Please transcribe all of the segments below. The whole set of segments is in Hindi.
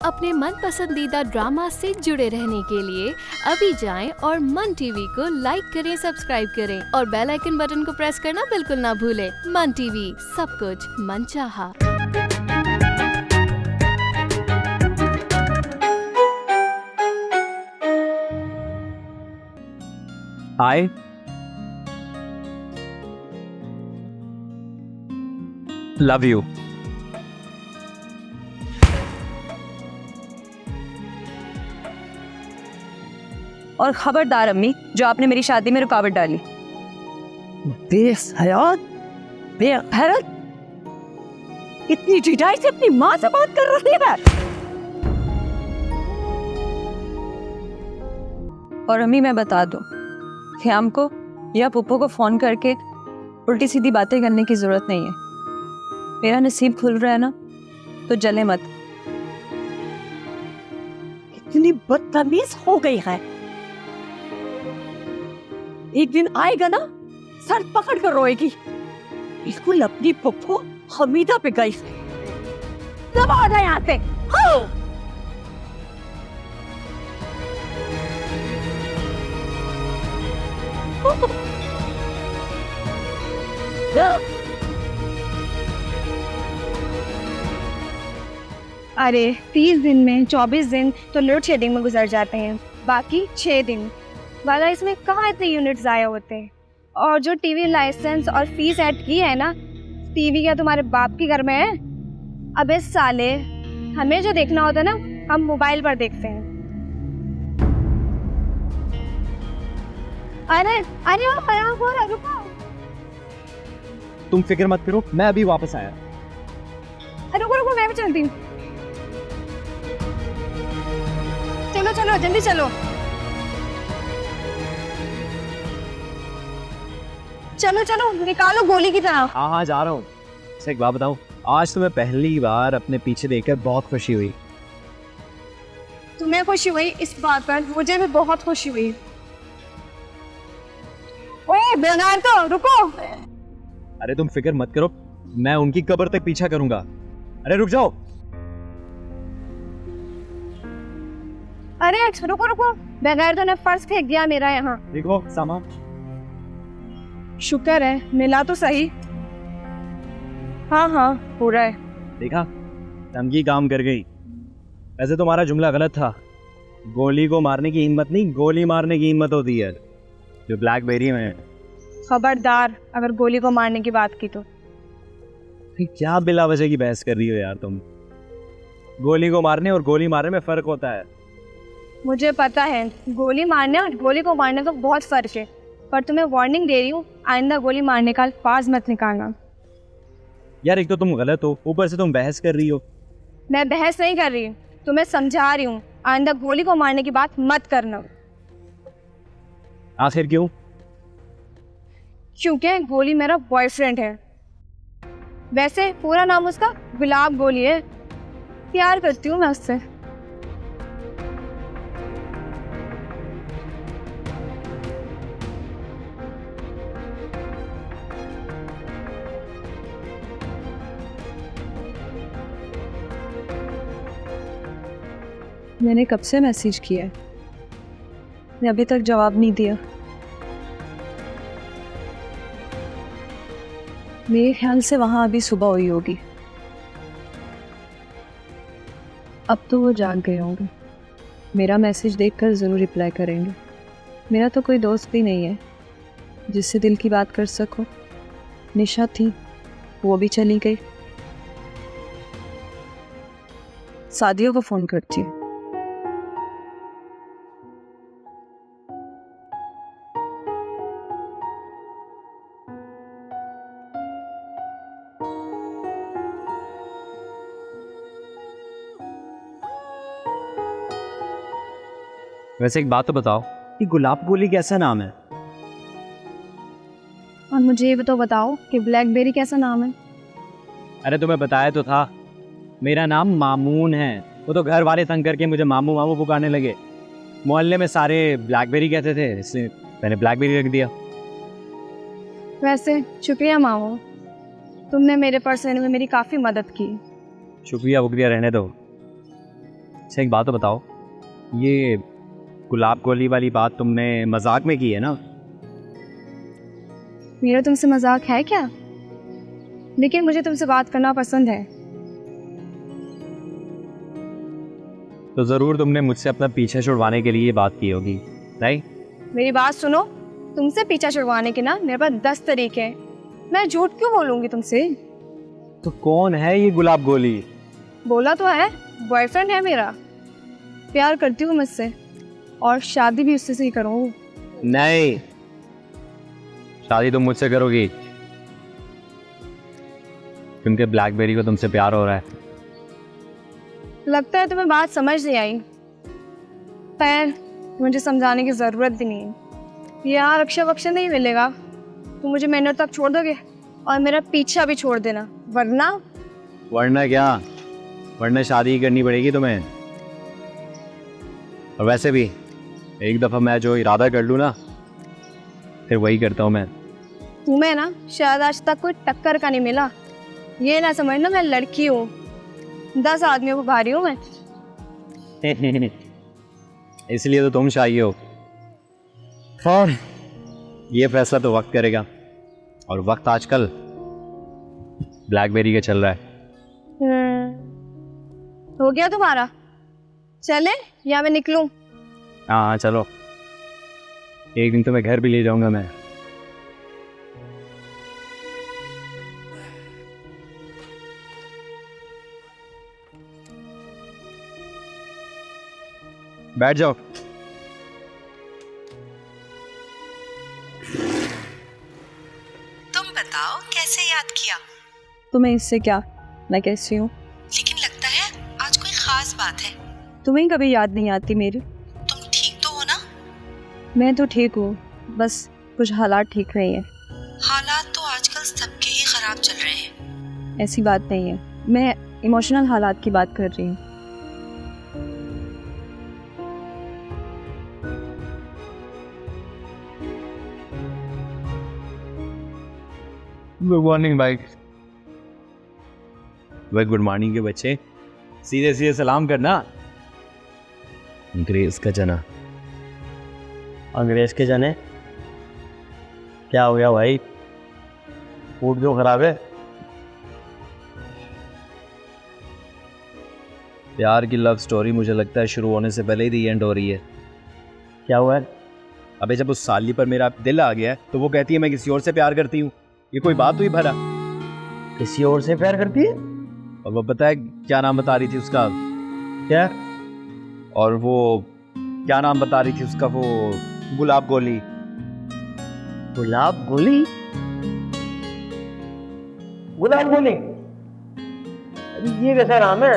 अपने मन पसंदीदा ड्रामा से जुड़े रहने के लिए अभी जाएं और मन टीवी को लाइक करें, सब्सक्राइब करें और बेल आइकन बटन को प्रेस करना बिल्कुल ना भूलें। मन टीवी, सब कुछ मनचाहा। हाय, लव यू। और खबरदार अम्मी, जो आपने मेरी शादी में रुकावट डाली। बेहयात, बेगैरत, इतनी ढिठाई से अपनी माँ से बात कर रही है। और अम्मी, मैं बता दूं कि हमको या पुप्पो को फोन करके उल्टी सीधी बातें करने की जरूरत नहीं है। मेरा नसीब खुल रहा है ना, तो जले मत। इतनी बदतमीज हो गई है। एक दिन आएगा ना, सर पकड़ कर रोएगी। बिल्कुल अपनी पुप्पो हमीदा पे गई। दबा दे यहाँ से। हाँ। अरे 30 दिन में 24 दिन तो लोड शेडिंग में गुजर जाते हैं, बाकी 6 दिन वाला इसमें कहाँ इतने यूनिट्स आए होते हैं। और जो टीवी लाइसेंस और फीस ऐड की है ना, टीवी क्या तुम्हारे बाप के घर में है? अबे साले, हमें जो देखना होता है ना, हम मोबाइल पर देखते हैं। अरे अरे अरे रुको। तुम फिक्र मत करो, मैं अभी वापस आया। रुको रुको, मैं भी चलती हूँ। चलो चलो जल्दी चलो। चलो चलो, निकालो गोली की तरह। हाँ हाँ, जा रहा हूँ। एक बात बताऊँ, आज तो मैं पहली बार अपने पीछे देखकर बहुत खुशी हुई। तुम्हें खुशी हुई इस बात पर, मुझे भी बहुत खुशी हुई। ओए बेगार, तो रुको। अरे तुम फिक्र मत करो, मैं उनकी कब्र तक पीछा करूंगा। अरे रुक जाओ। अरे रुको रुको, बेगार तो ने फर्श फेंक दिया मेरा यहाँ। देखो सामान। शुक्र है मिला तो सही। हाँ हाँ, पूरा है। देखा, धमकी काम कर गई। वैसे तुम्हारा जुमला गलत था। गोली को मारने की हिम्मत नहीं, गोली मारने की हिम्मत होती है जो ब्लैकबेरी में है। खबरदार अगर गोली को मारने की बात की तो। क्या बिला वजह की बहस कर रही हो यार तुम? गोली को मारने और गोली मारने में फर्क होता है। मुझे पता है, गोली मारने और गोली को मारने का बहुत फर्क है, पर तुम्हें वार्निंग दे रही हूँ, आइंदा गोली मारने का अल्फाज मत निकालना। यार एक तो तुम गलत हो, ऊपर से तुम बहस कर रही हो। मैं बहस नहीं कर रही, तुम्हें समझा रही हूँ, आइंदा गोली को मारने की बात मत करना। आखिर क्यों? क्योंकि गोली मेरा बॉयफ्रेंड है। वैसे पूरा नाम उसका गुलाब गोली है। प्यार करती हूँ मैं उससे। मैंने कब से मैसेज किया है, ने अभी तक जवाब नहीं दिया। मेरे ख्याल से वहां अभी सुबह हुई होगी। अब तो वो जाग गए होंगे। मेरा मैसेज देखकर ज़रूर रिप्लाई करेंगे। मेरा तो कोई दोस्त भी नहीं है जिससे दिल की बात कर सको। निशा थी, वो भी चली गई। सादिया को फ़ोन करती है। वैसे एक बात तो बताओ, ये गुलाब गोली कैसा नाम है? और मुझे ये तो बताओ कि ब्लैकबेरी कैसा नाम है? अरे तुम्हें बताया तो था, मेरा नाम मामून है। वो तो घर वाले तंग करके मुझे मामू मामू पुकारने लगे। मोहल्ले में सारे ब्लैकबेरी कहते थे, इसलिए मैंने ब्लैकबेरी रख दिया। वैसे शुक्रिया मामू, तुमने मेरे पर्स लेने में मेरी काफ़ी मदद की। शुक्रिया वुक्रिया रहने दो। अच्छा एक बात तो बताओ, ये गुलाब गोली वाली बात तुमने मजाक में की है ना? मेरा तुमसे मजाक है क्या? लेकिन मुझे तुमसे बात करना पसंद है। तो ज़रूर तुमने मुझसे अपना पीछे छुड़वाने के लिए ये बात की होगी, नहीं? मेरी बात सुनो, तुमसे पीछा छुड़वाने के ना मेरे पास 10 तरीके हैं। मैं झूठ क्यों बोलूंगी तुमसे? तो कौन है ये गुलाब गोली? बोला तो है, बॉयफ्रेंड है मेरा। प्यार करती हूँ मुझसे और शादी भी उससे ही करूँ। नहीं, शादी तुम मुझसे करोगी क्योंकि ब्लैकबेरी को तुमसे प्यार हो रहा है। लगता है तुम्हें बात समझ नहीं आई। खैर, मुझे समझाने की ज़रूरत भी नहीं है। यहाँ रक्षा वक्षा नहीं मिलेगा। तुम मुझे मिनट तक छोड़ दोगे और मेरा पीछा भी छोड़ देना, वरना क्या? वरना शादी ही करनी पड़ेगी तुम्हें। और वैसे भी एक दफ़ा मैं जो इरादा कर लूँ ना, फिर वही करता हूँ मैं। तुम्हें ना शायद आज तक कोई टक्कर का नहीं मिला। ये ना समझना मैं लड़की हूँ, 10 आदमियों को भारी हूँ मैं। इसलिए तो तुम शाही हो। और ये फैसला तो वक्त करेगा, और वक्त आजकल ब्लैकबेरी का चल रहा है। हो गया तुम्हारा? चले या मैं निकलूं? हाँ चलो, एक दिन तुम्हें घर भी ले जाऊंगा मैं। बैठ जाओ। तुम बताओ कैसे याद किया? तुम्हें इससे क्या, मैं कैसी हूँ? लेकिन लगता है आज कोई खास बात है। तुम्हें कभी याद नहीं आती मेरी? तुम ठीक तो हो ना? मैं तो ठीक हूँ, बस कुछ हालात ठीक नहीं है। हालात तो आजकल सबके ही खराब चल रहे हैं। ऐसी बात नहीं है, मैं इमोशनल हालात की बात कर रही हूँ। गुड मॉर्निंग भाई। वह गुड मॉर्निंग के बच्चे सीधे सीधे सलाम करना। अंग्रेज का जना। अंग्रेज के जने? क्या हो गया भाई? फूड जो खराब है? प्यार की लव स्टोरी मुझे लगता है शुरू होने से पहले ही दी एंड हो रही है। क्या हुआ है? अबे जब उस साली पर मेरा दिल आ गया तो वो कहती है मैं किसी और से प्यार करती हूँ। ये कोई बात हुई भला? किसी और से प्यार करती है? और वो पता है क्या नाम बता रही थी उसका? क्या? और वो क्या नाम बता रही थी उसका? वो गुलाब गोली। गुलाब गोली? गुलाब गोली? अरे ये कैसा नाम है?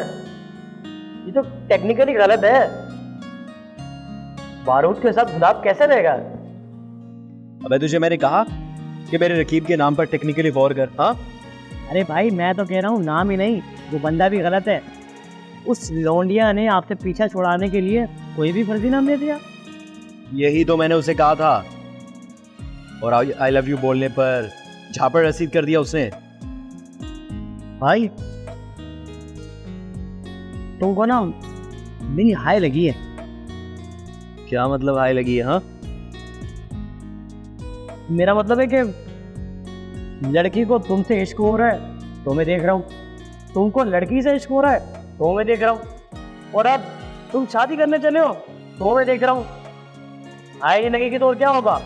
ये तो टेक्निकली गलत है। बारूद के साथ गुलाब कैसे रहेगा? अबे तुझे मैंने कहा कि मेरे रकीब के नाम पर टेक्निकली वॉर कर। हाँ अरे भाई मैं तो कह रहा हूँ नाम ही नहीं, वो बंदा भी गलत है। उस लौंडिया ने आपसे पीछा छुड़ाने के लिए कोई भी फर्जी नाम दे दिया। यही तो मैंने उसे कहा था, और आई लव यू बोलने पर झापड़ रसीद कर दिया उसने। भाई तुमको ना मेरी हाय लगी है। क्या मतलब हाय लगी है? हाँ मेरा मतलब है कि लड़की को तुमसे इश्क हो रहा है तो मैं देख रहा हूँ, तुमको लड़की से इश्क हो रहा है तो मैं देख रहा हूँ, और अब तुम शादी करने चले हो तो मैं देख रहा हूँ। हाय नहीं लगेगी तो और क्या होगा?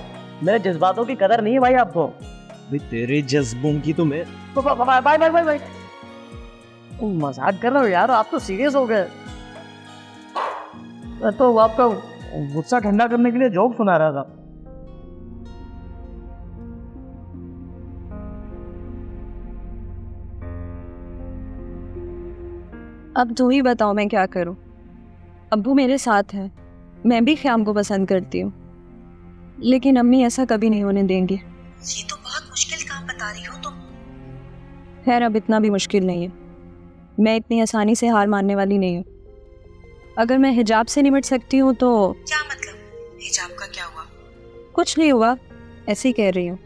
मेरे जज्बातों की कदर नहीं है भाई आपको। भाई तेरे जज्बों की तुम्हें। Bye bye bye bye. तुम मजाक कर रहे हो यार, आप तो सीरियस हो गए। मैं तो आपका गुस्सा ठंडा करने के लिए जोक सुना रहा था। अब तू ही बताओ मैं क्या करूं? अब्बू मेरे साथ है, मैं भी ख्याम को पसंद करती हूँ, लेकिन अम्मी ऐसा कभी नहीं होने देंगी। ये तो बहुत मुश्किल काम बता रही हो तुम। खैर अब इतना भी मुश्किल नहीं है, मैं इतनी आसानी से हार मानने वाली नहीं हूँ। अगर मैं हिजाब से निपट सकती हूँ तो। क्या मतलब? हिजाब का क्या हुआ? कुछ नहीं हुआ, ऐसे ही कह रही हूँ।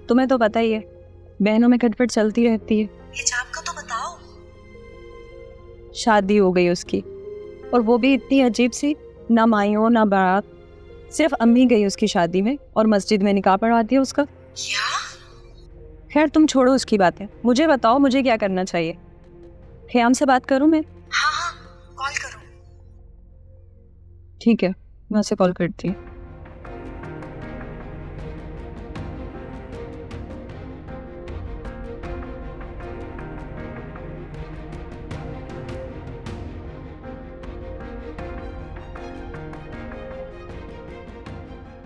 तुम्हें तो पता ही है, बहनों में खटपट चलती रहती है। हिजाब का तो बताओ। शादी हो गई उसकी, और वो भी इतनी अजीब सी, ना माइयों ना बारात, सिर्फ अम्मी गई उसकी शादी में और मस्जिद में निकाह पढ़वा दिया उसका। क्या? खैर तुम छोड़ो उसकी बातें, मुझे बताओ मुझे क्या करना चाहिए। ख़याम से बात करूं मैं? हाँ हाँ, कॉल करो। ठीक है, मैं उसे कॉल करती हूँ।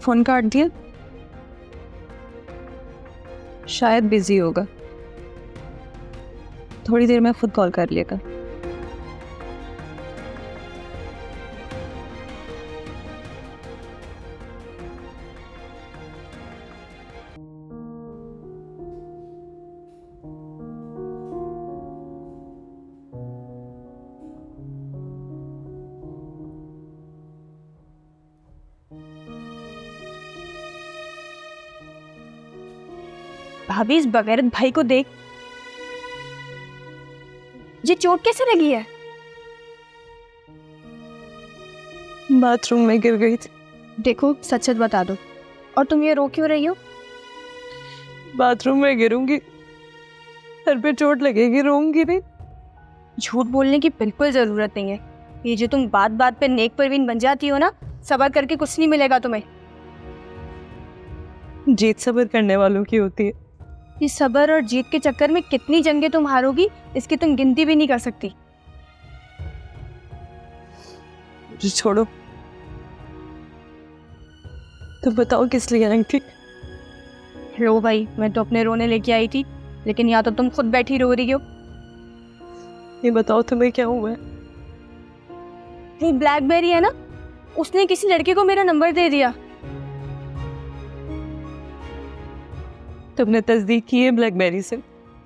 फोन काट दिया, शायद बिजी होगा, थोड़ी देर में खुद कॉल कर लेगा। भाभी इस बगैरत भाई को देख, ये चोट कैसे लगी है? बाथरूम में गिर गई थी। देखो सच सच बता दो। और तुम ये रो क्यों रही हो? बाथरूम में गिरूंगी, सर पे चोट लगेगी, रोऊंगी नहीं। झूठ बोलने की बिल्कुल जरूरत नहीं है। ये जो तुम बात बात पे नेक परवीन बन जाती हो ना, सब्र करके कुछ नहीं मिलेगा तुम्हें। जीत सब्र करने वालों की होती है। इस सब्र और जीत के चक्कर में कितनी जंगें तुम हारोगी, इसकी तुम गिनती भी नहीं कर सकती। छोड़ो, तुम बताओ किस लिए आई थी? रो भाई, मैं तो अपने रोने लेके आई थी, लेकिन यहाँ तो तुम खुद बैठी रो रही हो। ये बताओ तुम्हें क्या हुआ है? वो ब्लैकबेरी है ना, उसने किसी लड़के को मेरा नंबर दे दिया। तुमने तस्दीक की है ब्लैकबेरी से?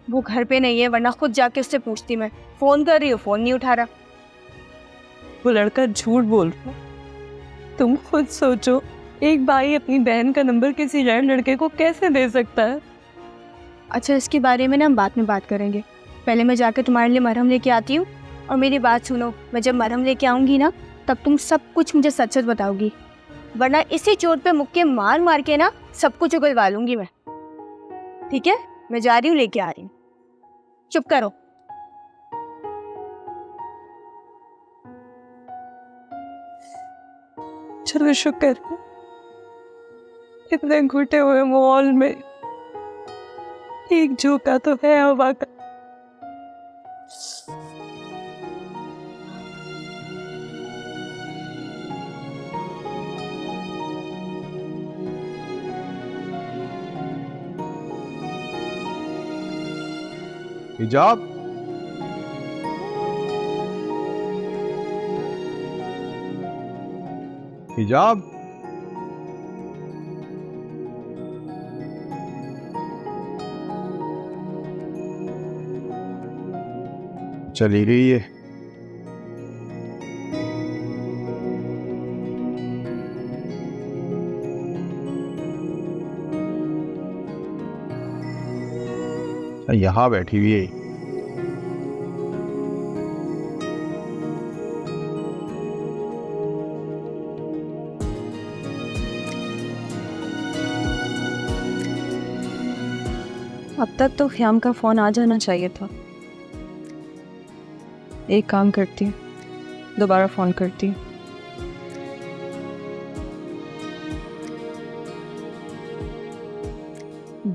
वो घर पे नहीं है, वरना खुद जाके उससे पूछती मैं। फोन कर रही हूँ, फोन नहीं उठा रहा। वो लड़का झूठ बोल रहा। तुम खुद सोचो, एक भाई अपनी बहन का नंबर किसी रैंड लड़के को कैसे दे सकता है? अच्छा, इसके बारे में ना हम बाद में बात करेंगे। पहले मैं जाकर तुम्हारे लिए मरहम लेके आती हूँ। और मेरी बात सुनो, मैं जब मरहम लेके आऊँगी ना, तब तुम सब कुछ मुझे सच सच बताओगी, वरना इसी चोट पे मुक्के मार मार के ना सब कुछ उगलवा लूंगी मैं। ठीक है, मैं जा रही हूँ, लेके आ रही हूँ। चुप करो। चलो शुक्र है, इतने घुटे हुए माहौल में एक झोंका तो है हवा का। हिजाब, हिजाब, चली गई है। यहाँ बैठी हुई है। अब तक तो ख़याम का फ़ोन आ जाना चाहिए था। एक काम करती हूँ, दोबारा फ़ोन करती हूँ।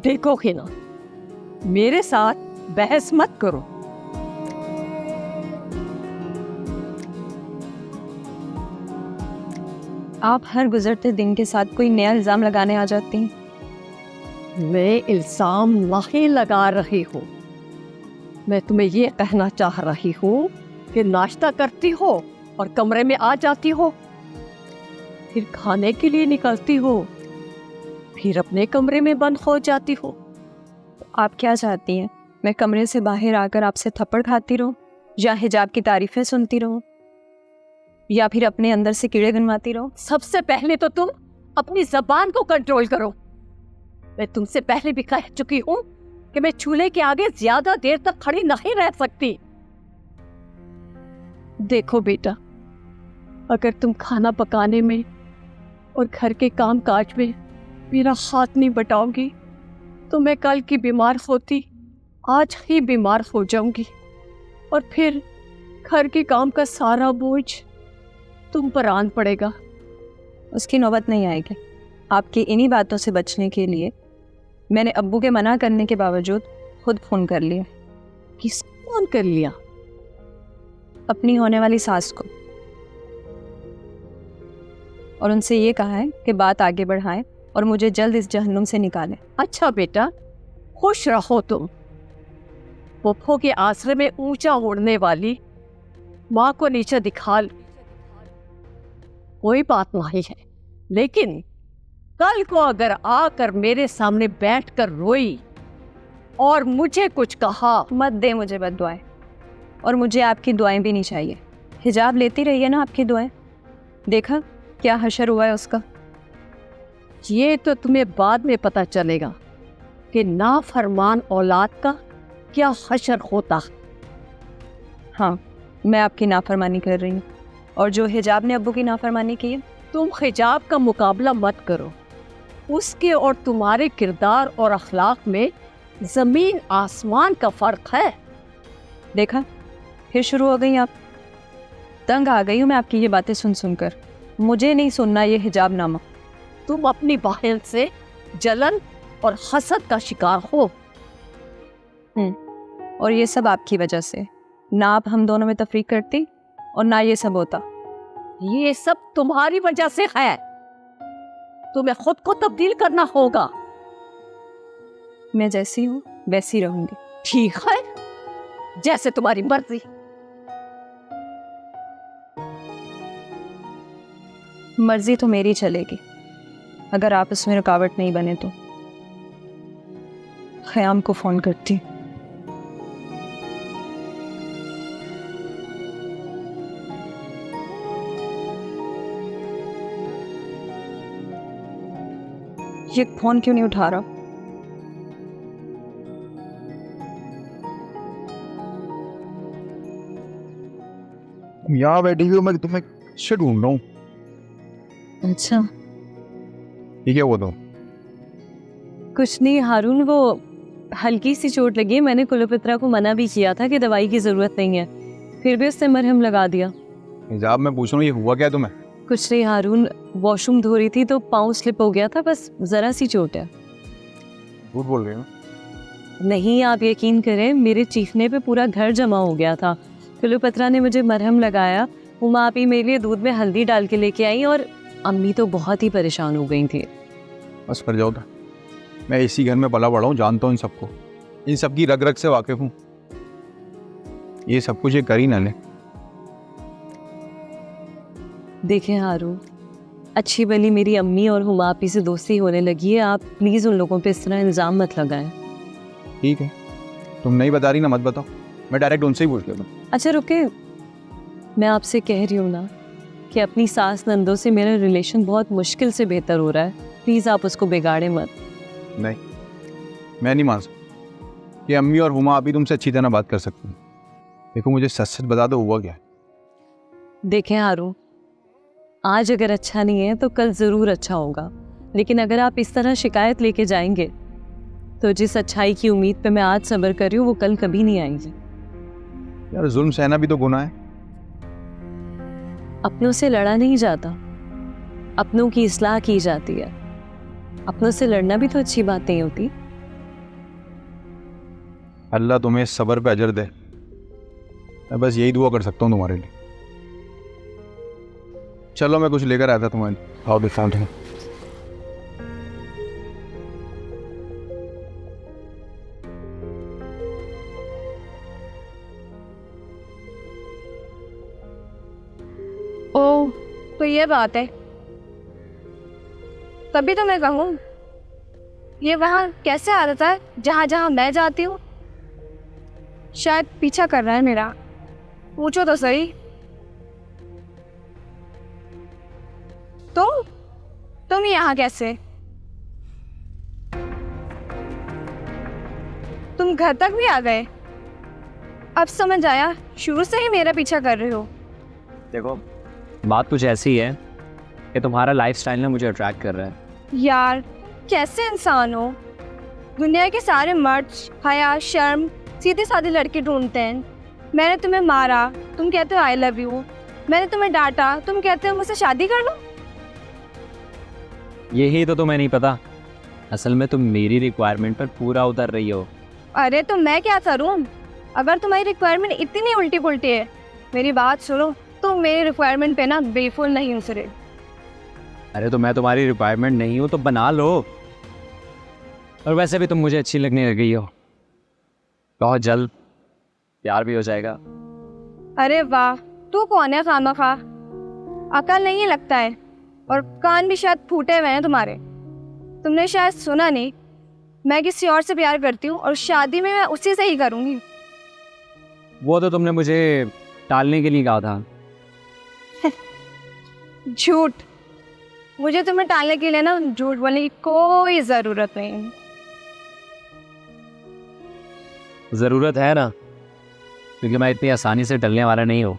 देखो हिना, मेरे साथ बहस मत करो। आप हर गुजरते दिन के साथ कोई नया इल्ज़ाम लगाने आ जाती हैं। मैं इल्ज़ाम नहीं लगा रही हूँ, मैं तुम्हें ये कहना चाह रही हूँ कि नाश्ता करती हो और कमरे में आ जाती हो, फिर खाने के लिए निकलती हो, फिर अपने कमरे में बंद हो जाती हो। आप क्या चाहती हैं? मैं कमरे से बाहर आकर आपसे थप्पड़ खाती रहूं, या हिजाब की तारीफ़ें सुनती रहूं, या फिर अपने अंदर से कीड़े गिनवाती रहूं? सबसे पहले तो तुम अपनी जबान को कंट्रोल करो। मैं तुमसे पहले भी कह चुकी हूँ कि मैं चूल्हे के आगे ज्यादा देर तक खड़ी नहीं रह सकती। देखो बेटा, अगर तुम खाना पकाने में और घर के काम काज में मेरा हाथ नहीं बटाओगी तो मैं कल की बीमार होती आज ही बीमार हो जाऊंगी और फिर घर के काम का सारा बोझ तुम पर आन पड़ेगा। उसकी नौबत नहीं आएगी। आपकी इन्हीं बातों से बचने के लिए मैंने अब्बू के मना करने के बावजूद खुद फ़ोन कर लिया। किसको फोन कर लिया? अपनी होने वाली सास को, और उनसे ये कहा है कि बात आगे बढ़ाएं और मुझे जल्द इस जहन्नुम से निकालें। अच्छा बेटा, खुश रहो तुम। पुप्पो के आश्रय में ऊंचा उड़ने वाली माँ को नीचे दिखा कोई बात नहीं है, लेकिन कल को अगर आकर मेरे सामने बैठकर रोई और मुझे कुछ कहा, मत दे मुझे बद्दुआएं, और मुझे आपकी दुआएं भी नहीं चाहिए। हिजाब लेती रही है ना आपकी दुआएं, देखा क्या हशर हुआ है उसका। ये तो तुम्हें बाद में पता चलेगा कि नाफरमान औलाद का क्या हशर होता। हाँ, मैं आपकी नाफरमानी कर रही हूँ, और जो हिजाब ने अब्बू की नाफरमानी की है। तुम हिजाब का मुकाबला मत करो, उसके और तुम्हारे किरदार और अखलाक में जमीन आसमान का फर्क है। देखा, फिर शुरू हो गई आप। तंग आ गई हूँ मैं आपकी ये बातें सुन सुनकर। मुझे नहीं सुनना ये हिजाब नामा। तुम अपनी बहन से जलन और हसद का शिकार हो। और ये सब आपकी वजह से। ना आप हम दोनों में तफरीक करती और ना ये सब होता। ये सब तुम्हारी वजह से है। तुम्हें खुद को तब्दील करना होगा। मैं जैसी हूँ वैसी रहूंगी। ठीक है, जैसे तुम्हारी मर्जी। मर्जी तो मेरी चलेगी, अगर आप इसमें रुकावट नहीं बने तो। ख़याम को फ़ोन करती। ये फ़ोन क्यों नहीं उठा रहा? यहाँ बैठी हुई मैं तुम्हें से ढूंढ रहा हूँ। अच्छा, ये क्या हुआ तो? कुछ नहीं हारून, वो हल्की सी चोट लगी है। मैंने कुलपत्रा को मना भी किया था कि दवाई की ज़रूरत नहीं है, फिर भी उसने मरहम लगा दिया। हिजाब मैं पूछ रहा हूँ, ये हुआ क्या तुम्हें? कुछ नहीं हारून, वॉशरूम धो रही थी तो पाँव स्लिप हो गया था, बस ज़रा सी चोट है। झूठ बोल रही हो? नहीं, आप यकीन करें, मेरे चीखने पे पूरा घर जमा हो गया था। कुलपत्रा ने मुझे मरहम लगाया, उमा आपी मेरे लिए दूध में हल्दी डाल के लेके आई, और अम्मी तो बहुत ही परेशान हो गई थी। बस कर जाओ। मैं इसी घर में पला बड़ा हूँ, जानता हूँ इन सबको, इन सब की रग रग से वाकिफ हूँ। ये सब कुछ ये कर ही ना ले। देखें हारून, अच्छी भली मेरी अम्मी और हुमा आपी से दोस्ती होने लगी है। आप प्लीज़ उन लोगों पे इस तरह इल्ज़ाम मत लगाएं। ठीक है, तुम नहीं बता रही ना, मत बताओ, मैं डायरेक्ट उनसे ही पूछ लेता हूँ। अच्छा रुके, मैं आपसे कह रही हूँ ना कि अपनी सास नंदों से मेरा रिलेशन बहुत मुश्किल से बेहतर हो रहा है। प्लीज़ आप उसको बिगाड़े मत। नहीं, मैं नहीं मान सकता कि अम्मी और हुमा अभी तुमसे अच्छी तरह बात कर सकती हैं। देखो, मुझे सच सच बता दो, हुआ क्या है? देखें हारून, आज अगर अच्छा नहीं है तो कल ज़रूर अच्छा होगा, लेकिन अगर आप इस तरह शिकायत लेके जाएंगे तो जिस अच्छाई की उम्मीद पे मैं आज सब्र कर रही हूँ वो कल कभी नहीं आएगी। यार, जुल्म सहना भी तो गुनाह है। अपनों से लड़ा नहीं जाता, अपनों की इस्लाह की जाती है। अपनों से लड़ना भी तो अच्छी बात नहीं होती। अल्लाह तुम्हें सब्र पे अजर दे। मैं बस यही दुआ कर सकता हूँ तुम्हारे लिए। चलो, मैं कुछ लेकर आया था तुम्हारे लिए। आओ दिखाऊं तुम्हें। ओह, तो ये बात है। तभी तो मैं कहूँ, ये वहाँ कैसे आ जाता है जहाँ जहाँ मैं जाती हूँ? शायद पीछा कर रहा है मेरा। पूछो तो सही। तुम यहाँ कैसे? तुम घर तक भी आ गए? अब समझ आया, शुरू से ही मेरा पीछा कर रहे हो। देखो, बात कुछ ऐसी है कि तुम्हारा लाइफस्टाइल ना मुझे अट्रैक्ट कर रहा है। यार कैसे इंसान हो, दुनिया के सारे मर्द हया शर्म सीधे साधे लड़के ढूंढते हैं। मैंने तुम्हें मारा, तुम कहते हो आई लव यू। मैंने तुम्हें डांटा, तुम कहते हो मुझसे शादी कर लो। यही तो तुम्हें नहीं पता, असल में तुम मेरी रिक्वायरमेंट पर पूरा उतर रही हो। अरे तो मैं क्या करूं? अगर तुम्हारी रिक्वायरमेंट इतनी उल्टी पुल्टी है, मेरी बात सुनो, तुम मेरी रिक्वायरमेंट पे ना बेफुल नहीं उतरे। अरे तो मैं तुम्हारी रिक्वायरमेंट नहीं हूँ तो बना लो। और वैसे भी तुम मुझे अच्छी लगने लग गई हो, बहुत जल्द प्यार भी हो जाएगा। अरे वाह, तू कौन है खामखा? अकल नहीं लगता है, और कान भी शायद फूटे हुए हैं तुम्हारे। तुमने शायद सुना नहीं, मैं किसी और से प्यार करती हूँ और शादी में मैं उसी से ही करूँगी। वो तो तुमने मुझे टालने के लिए कहा था। झूठ। मुझे तुम्हें टालने के लिए ना झूठ बोलने की कोई ज़रूरत नहीं है। ज़रूरत है ना, क्योंकि मैं इतनी आसानी से टलने वाला नहीं हूँ।